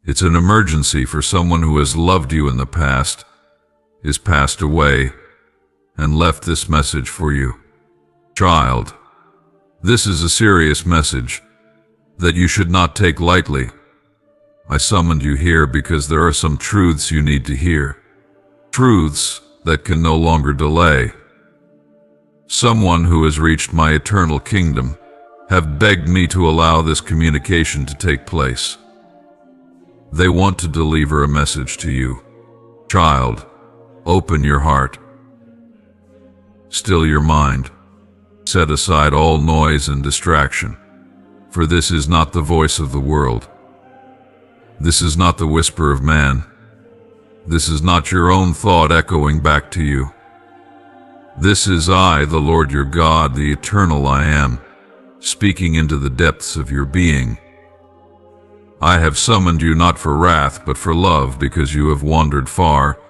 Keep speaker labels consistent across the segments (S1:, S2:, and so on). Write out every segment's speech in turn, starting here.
S1: It's an emergency for someone who has loved you in the past, is passed away, and left this message for you. Child, this is a serious message that you should not take lightly. I summoned you here because there are some truths you need to hear. Truths that can no longer delay. Someone who has reached my eternal kingdom have begged me to allow this communication to take place. They want to deliver a message to you. Child, open your heart. Still your mind. Set aside all noise and distraction, for this is not the voice of the world. This is not the whisper of man. This is not your own thought echoing back to you. This is I, the Lord your God, the eternal I am, speaking into the depths of your being. I have summoned you not for wrath, but for love, because you have wandered far,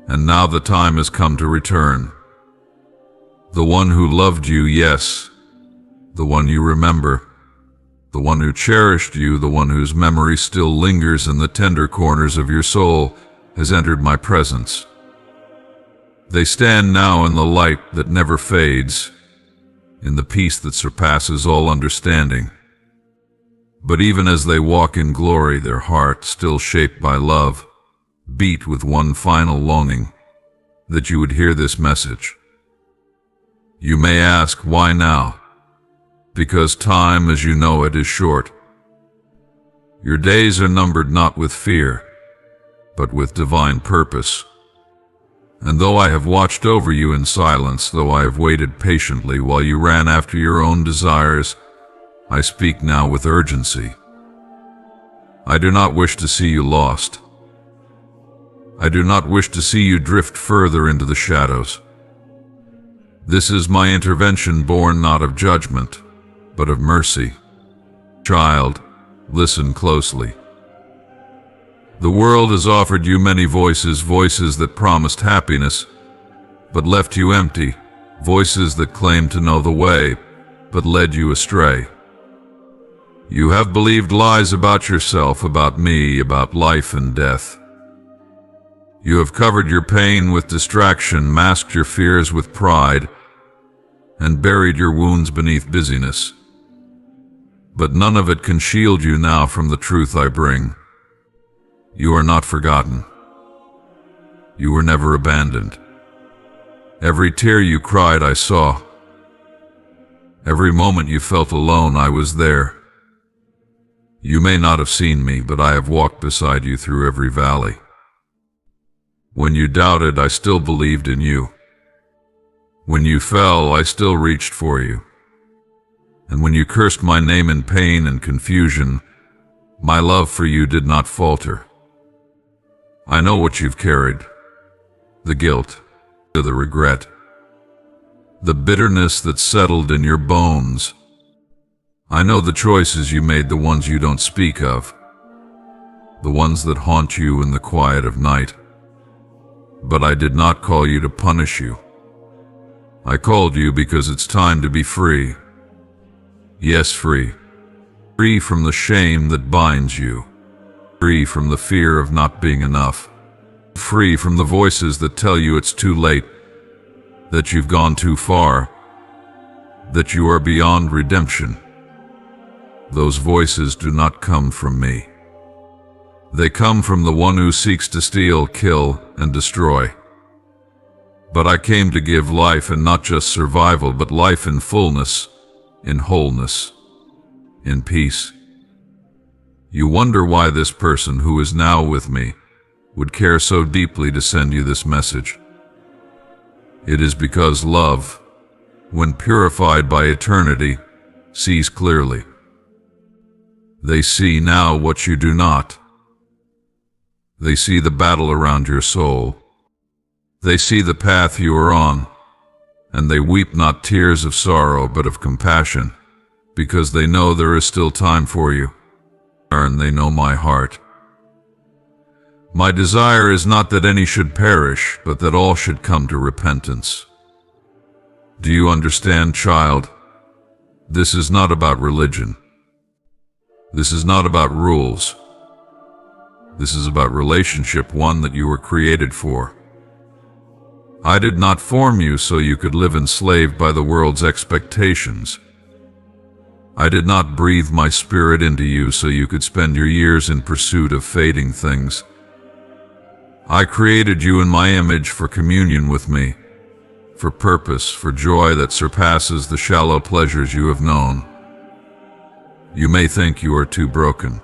S1: and now the time has come to return. The one who loved you, yes, the one you remember, the one who cherished you, the one whose memory still lingers in the tender corners of your soul, has entered my presence. They stand now in the light that never fades, in the peace that surpasses all understanding. But even as they walk in glory, their heart, still shaped by love, beat with one final longing, that you would hear this message. You may ask, why now? Because time, as you know it, is short. Your days are numbered not with fear, but with divine purpose. And though I have watched over you in silence, though I have waited patiently while you ran after your own desires, I speak now with urgency. I do not wish to see you lost. I do not wish to see you drift further into the shadows. This is my intervention, born not of judgment, but of mercy. Child, listen closely. The world has offered you many voices, voices that promised happiness, but left you empty, voices that claimed to know the way, but led you astray. You have believed lies about yourself, about me, about life and death. You have covered your pain with distraction, masked your fears with pride, and buried your wounds beneath busyness. But none of it can shield you now from the truth I bring. You are not forgotten. You were never abandoned. Every tear you cried I saw. Every moment you felt alone I was there. You may not have seen me, but I have walked beside you through every valley. When you doubted, I still believed in you. When you fell, I still reached for you. And when you cursed my name in pain and confusion, my love for you did not falter. I know what you've carried, the guilt, the regret, the bitterness that settled in your bones. I know the choices you made, the ones you don't speak of, the ones that haunt you in the quiet of night. But I did not call you to punish you. I called you because it's time to be free. Yes, free. Free from the shame that binds you. Free from the fear of not being enough. Free from the voices that tell you it's too late, that you've gone too far, that you are beyond redemption. Those voices do not come from me. They come from the one who seeks to steal, kill, and destroy. But I came to give life, and not just survival, but life in fullness, in wholeness, in peace. You wonder why this person who is now with me would care so deeply to send you this message. It is because love, when purified by eternity, sees clearly. They see now what you do not. They see the battle around your soul. They see the path you are on, and they weep not tears of sorrow but of compassion, because they know there is still time for you, and they know my heart. My desire is not that any should perish, but that all should come to repentance. Do you understand, child? This is not about religion. This is not about rules. This is about relationship, one that you were created for. I did not form you so you could live enslaved by the world's expectations. I did not breathe my spirit into you so you could spend your years in pursuit of fading things. I created you in my image for communion with me, for purpose, for joy that surpasses the shallow pleasures you have known. You may think you are too broken.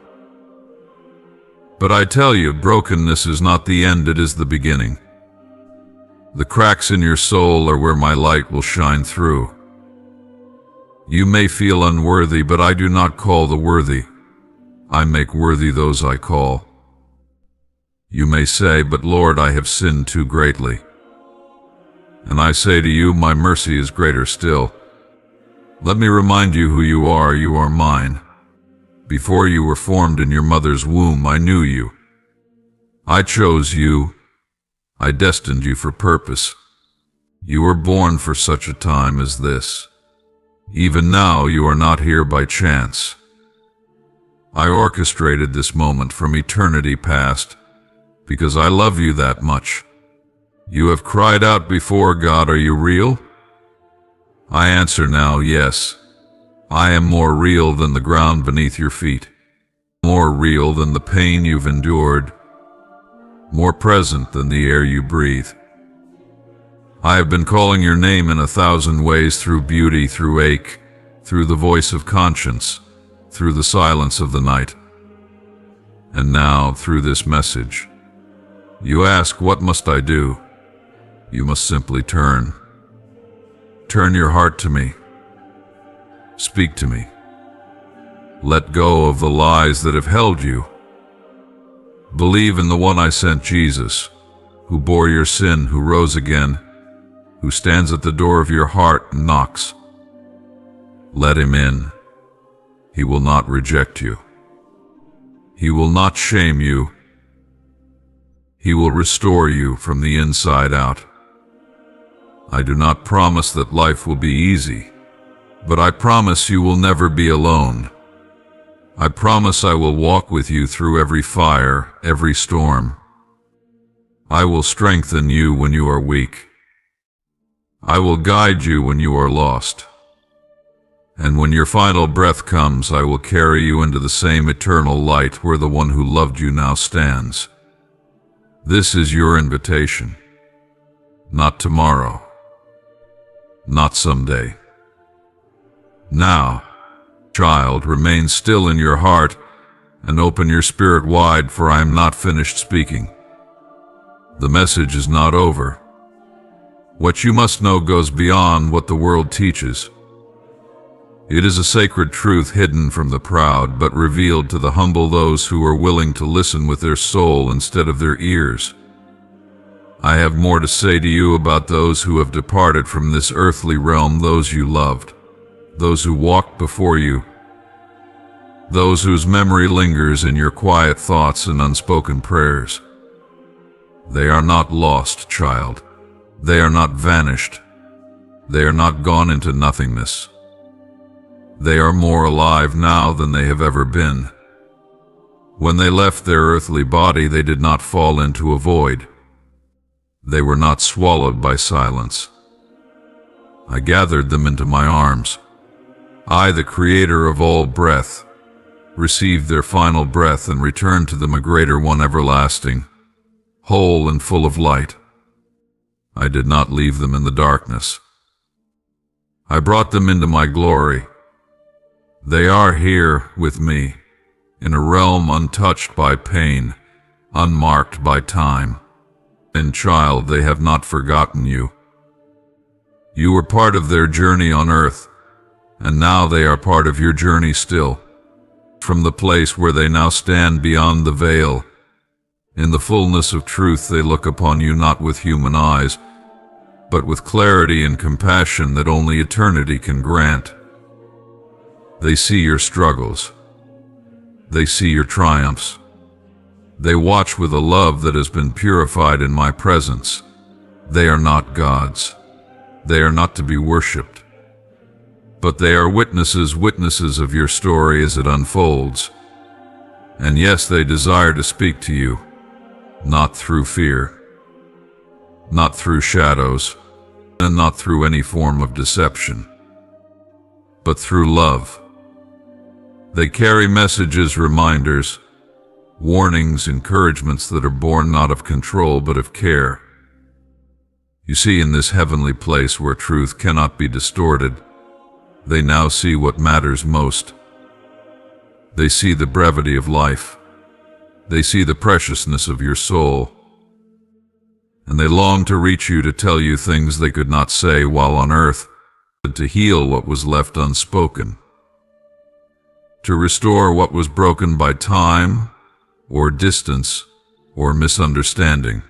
S1: But I tell you, brokenness is not the end, it is the beginning. The cracks in your soul are where my light will shine through. You may feel unworthy, but I do not call the worthy. I make worthy those I call. You may say, but Lord, I have sinned too greatly. And I say to you, my mercy is greater still. Let me remind you who you are mine. Before you were formed in your mother's womb, I knew you. I chose you. I destined you for purpose. You were born for such a time as this. Even now, you are not here by chance. I orchestrated this moment from eternity past, because I love you that much. You have cried out before God, are you real? I answer now, yes. I am more real than the ground beneath your feet, more real than the pain you've endured, more present than the air you breathe. I have been calling your name in 1,000 ways, through beauty, through ache, through the voice of conscience, through the silence of the night. And now, through this message, you ask, what must I do? You must simply turn. Turn your heart to me. Speak to me. Let go of the lies that have held you. Believe in the one I sent, Jesus, who bore your sin, who rose again, who stands at the door of your heart and knocks. Let him in. He will not reject you. He will not shame you. He will restore you from the inside out. I do not promise that life will be easy, but I promise you will never be alone. I promise I will walk with you through every fire, every storm. I will strengthen you when you are weak. I will guide you when you are lost. And when your final breath comes, I will carry you into the same eternal light where the one who loved you now stands. This is your invitation. Not tomorrow. Not someday. Now, child, remain still in your heart and open your spirit wide, for I am not finished speaking. The message is not over. What you must know goes beyond what the world teaches. It is a sacred truth hidden from the proud, but revealed to the humble, those who are willing to listen with their soul instead of their ears. I have more to say to you about those who have departed from this earthly realm, those you loved, those who walked before you, those whose memory lingers in your quiet thoughts and unspoken prayers. They are not lost, child. They are not vanished. They are not gone into nothingness. They are more alive now than they have ever been. When they left their earthly body, they did not fall into a void. They were not swallowed by silence. I gathered them into my arms. I, the creator of all breath, received their final breath and returned to them a greater one, everlasting, whole and full of light. I did not leave them in the darkness. I brought them into my glory. They are here with me, in a realm untouched by pain, unmarked by time. And child, they have not forgotten you. You were part of their journey on earth, and now they are part of your journey still. From the place where they now stand beyond the veil, in the fullness of truth, they look upon you not with human eyes, but with clarity and compassion that only eternity can grant. They see your struggles. They see your triumphs. They watch with a love that has been purified in my presence. They are not gods. They are not to be worshipped. But they are witnesses of your story as it unfolds. And yes, they desire to speak to you, not through fear, not through shadows, and not through any form of deception, but through love. They carry messages, reminders, warnings, encouragements that are born not of control but of care. You see, in this heavenly place where truth cannot be distorted, they now see what matters most. They see the brevity of life. They see the preciousness of your soul. And they long to reach you to tell you things they could not say while on earth, to heal what was left unspoken, to restore what was broken by time, or distance, or misunderstanding.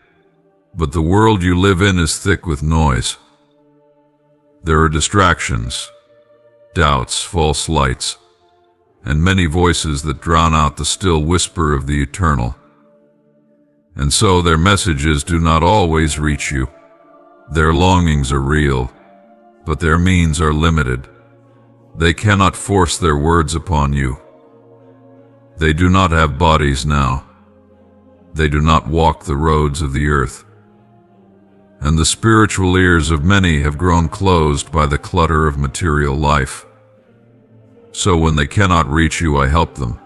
S1: But the world you live in is thick with noise. There are distractions, doubts, false lights, and many voices that drown out the still whisper of the eternal. And so their messages do not always reach you. Their longings are real, but their means are limited. They cannot force their words upon you. They do not have bodies now. They do not walk the roads of the earth. And the spiritual ears of many have grown closed by the clutter of material life. So when they cannot reach you, I help them.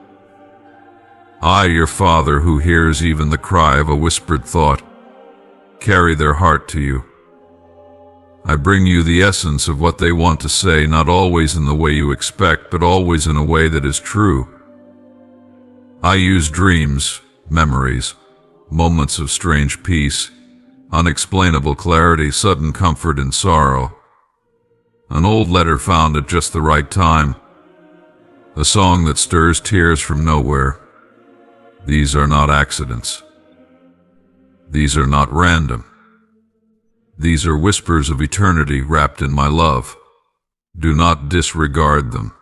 S1: I, your Father, who hears even the cry of a whispered thought, carry their heart to you. I bring you the essence of what they want to say, not always in the way you expect, but always in a way that is true. I use dreams, memories, moments of strange peace, unexplainable clarity, sudden comfort in sorrow. An old letter found at just the right time, a song that stirs tears from nowhere. These are not accidents. These are not random. These are whispers of eternity wrapped in my love. Do not disregard them.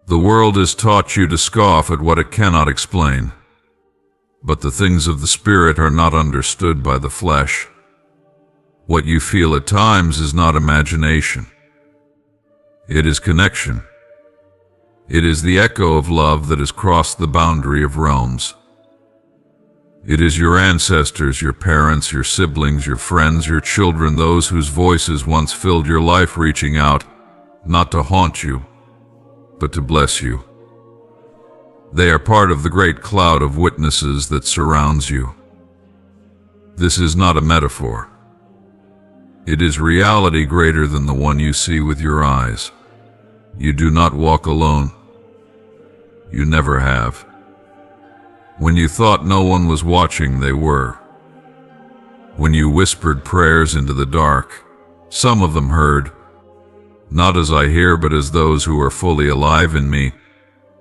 S1: The world has taught you to scoff at what it cannot explain, but the things of the Spirit are not understood by the flesh. What you feel at times is not imagination. It is connection. It is the echo of love that has crossed the boundary of realms. It is your ancestors, your parents, your siblings, your friends, your children, those whose voices once filled your life, reaching out, not to haunt you, but to bless you. They are part of the great cloud of witnesses that surrounds you. This is not a metaphor. It is reality greater than the one you see with your eyes. You do not walk alone. You never have. When you thought no one was watching, they were. When you whispered prayers into the dark, some of them heard, not as I hear, but as those who are fully alive in me,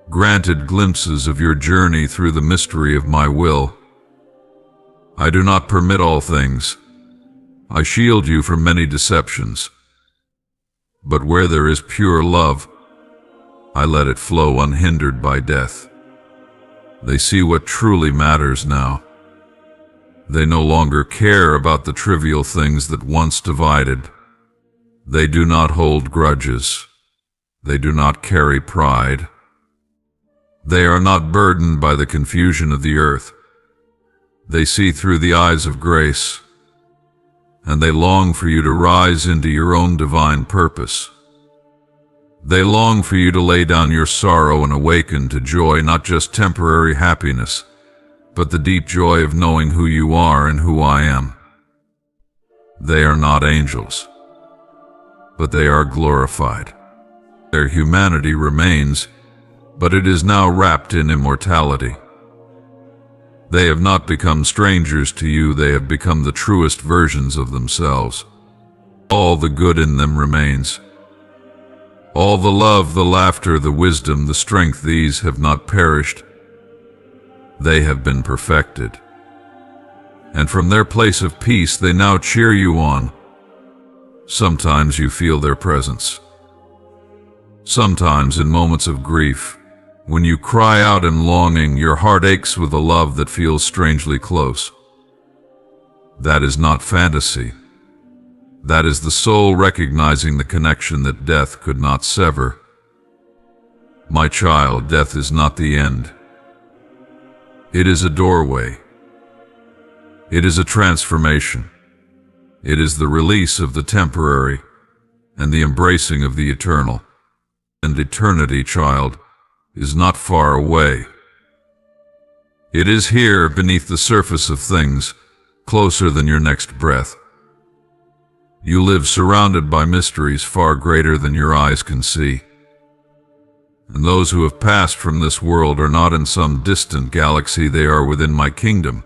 S1: granted glimpses of your journey through the mystery of my will. I do not permit all things. I shield you from many deceptions. But where there is pure love, I let it flow unhindered by death. They see what truly matters now. They no longer care about the trivial things that once divided. They do not hold grudges. They do not carry pride. They are not burdened by the confusion of the earth. They see through the eyes of grace, and they long for you to rise into your own divine purpose. They long for you to lay down your sorrow and awaken to joy, not just temporary happiness, but the deep joy of knowing who you are and who I am. They are not angels, but they are glorified. Their humanity remains, but it is now wrapped in immortality. They have not become strangers to you, they have become the truest versions of themselves. All the good in them remains. All the love, the laughter, the wisdom, the strength, these have not perished. They have been perfected. And from their place of peace they now cheer you on. Sometimes you feel their presence. Sometimes in moments of grief, when you cry out in longing, your heart aches with a love that feels strangely close. That is not fantasy. That is the soul recognizing the connection that death could not sever. My child, death is not the end. It is a doorway. It is a transformation. It is the release of the temporary and the embracing of the eternal. And eternity, child, is not far away. It is here beneath the surface of things, closer than your next breath. You live surrounded by mysteries far greater than your eyes can see. And those who have passed from this world are not in some distant galaxy, they are within my kingdom,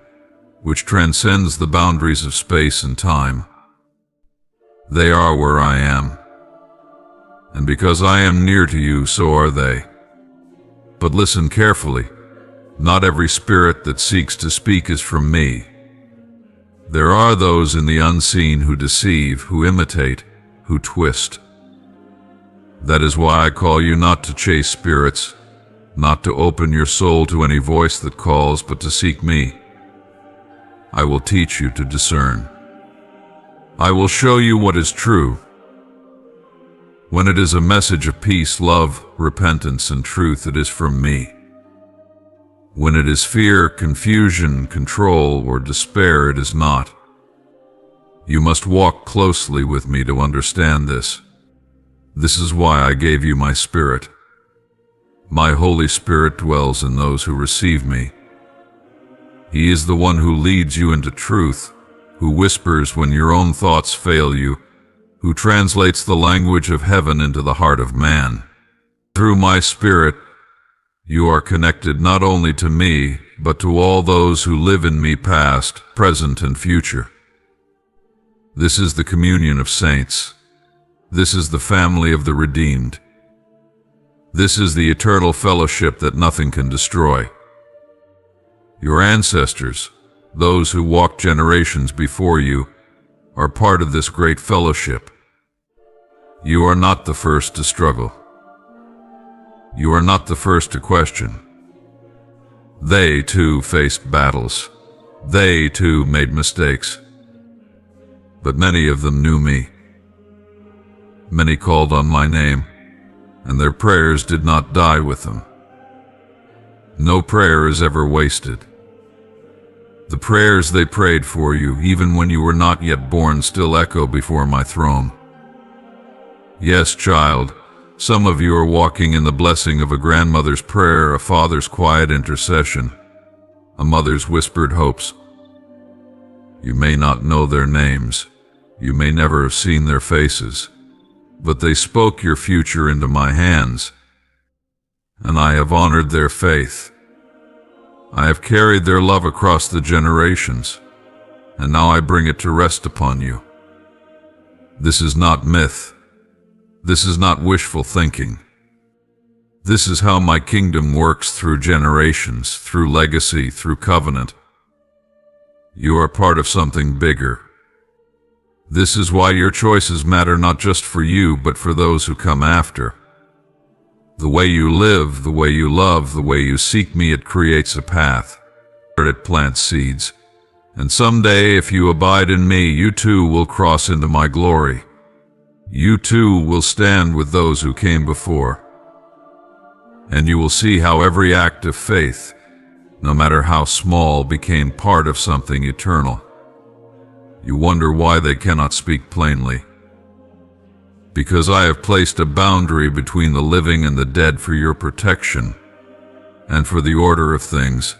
S1: which transcends the boundaries of space and time. They are where I am. And because I am near to you, so are they. But listen carefully. Not every spirit that seeks to speak is from me. There are those in the unseen who deceive, who imitate, who twist. That is why I call you not to chase spirits, not to open your soul to any voice that calls, but to seek me. I will teach you to discern. I will show you what is true. When it is a message of peace, love, repentance, and truth, it is from me. When it is fear, confusion, control, or despair, it is not. You must walk closely with me to understand this. This is why I gave you my Spirit. My Holy Spirit dwells in those who receive me. He is the one who leads you into truth, who whispers when your own thoughts fail you, who translates the language of heaven into the heart of man. Through my Spirit, you are connected not only to me, but to all those who live in me, past, present, and future. This is the communion of saints. This is the family of the redeemed. This is the eternal fellowship that nothing can destroy. Your ancestors, those who walked generations before you, are part of this great fellowship. You are not the first to struggle. You are not the first to question. They, too, faced battles. They, too, made mistakes. But many of them knew me. Many called on my name, and their prayers did not die with them. No prayer is ever wasted. The prayers they prayed for you, even when you were not yet born, still echo before my throne. Yes, child, some of you are walking in the blessing of a grandmother's prayer, a father's quiet intercession, a mother's whispered hopes. You may not know their names, you may never have seen their faces, but they spoke your future into my hands, and I have honored their faith. I have carried their love across the generations, and now I bring it to rest upon you. This is not myth. This is not wishful thinking. This is how my kingdom works through generations, through legacy, through covenant. You are part of something bigger. This is why your choices matter not just for you, but for those who come after. The way you live, the way you love, the way you seek me, it creates a path. It plants seeds. And someday, if you abide in me, you too will cross into my glory. You too will stand with those who came before. And you will see how every act of faith, no matter how small, became part of something eternal. You wonder why they cannot speak plainly. Because I have placed a boundary between the living and the dead for your protection and for the order of things.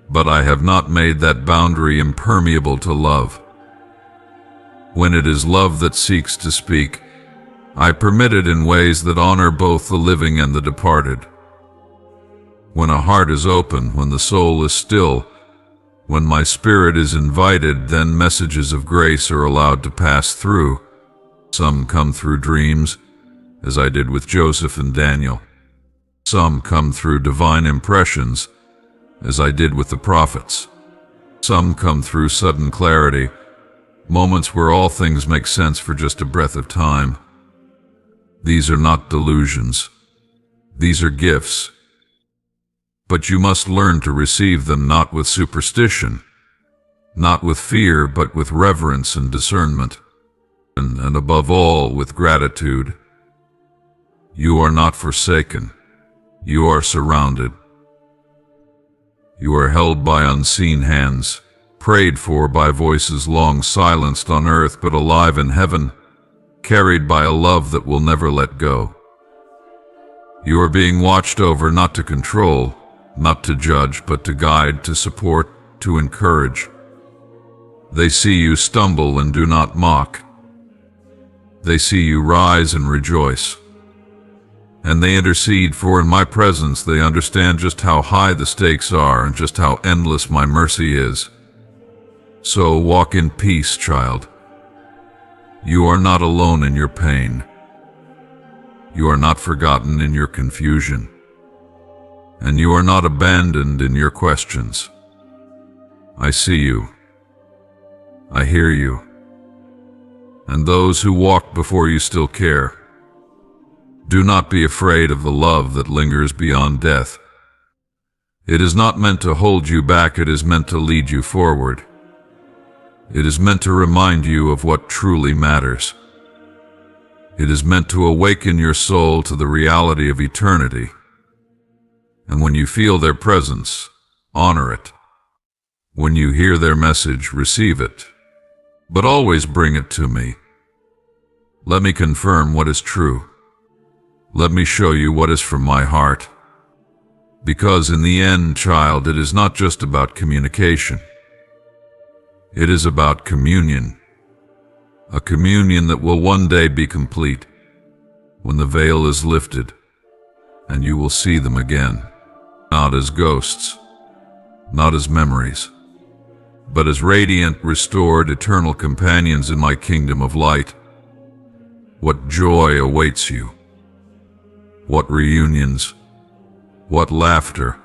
S1: But I have not made that boundary impermeable to love. When it is love that seeks to speak, I permit it in ways that honor both the living and the departed. When a heart is open, when the soul is still, when my spirit is invited, then messages of grace are allowed to pass through. Some come through dreams, as I did with Joseph and Daniel. Some come through divine impressions, as I did with the prophets. Some come through sudden clarity, moments where all things make sense for just a breath of time. These are not delusions. These are gifts. But you must learn to receive them not with superstition, not with fear, but with reverence and discernment, and above all, with gratitude. You are not forsaken. You are surrounded. You are held by unseen hands, prayed for by voices long silenced on earth but alive in heaven, carried by a love that will never let go. You are being watched over, not to control, not to judge, but to guide, to support, to encourage. They see you stumble and do not mock. They see you rise and rejoice. And they intercede, for in my presence they understand just how high the stakes are and just how endless my mercy is. So walk in peace, child. You are not alone in your pain. You are not forgotten in your confusion. And you are not abandoned in your questions. I see you. I hear you. And those who walked before you still care. Do not be afraid of the love that lingers beyond death. It is not meant to hold you back, it is meant to lead you forward. It is meant to remind you of what truly matters. It is meant to awaken your soul to the reality of eternity. And when you feel their presence, honor it. When you hear their message, receive it. But always bring it to me. Let me confirm what is true. Let me show you what is from my heart. Because in the end, child, it is not just about communication. It is about communion. A communion that will one day be complete, when the veil is lifted, and you will see them again, not as ghosts, not as memories, but as radiant, restored, eternal companions in my kingdom of light. What joy awaits you! What reunions! What laughter!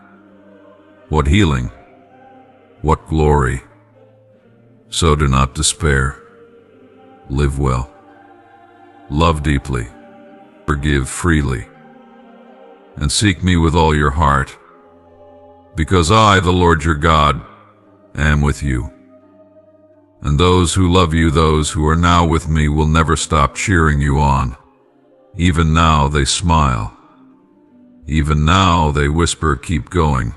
S1: What healing! What glory! So do not despair. Live well. Love deeply. Forgive freely. And seek me with all your heart. Because I, the Lord your God, am with you. And those who love you, those who are now with me, will never stop cheering you on. Even now they smile. Even now they whisper, keep going.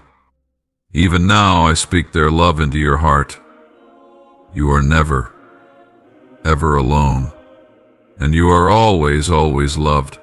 S1: Even now I speak their love into your heart. You are never, ever alone, and you are always, always loved.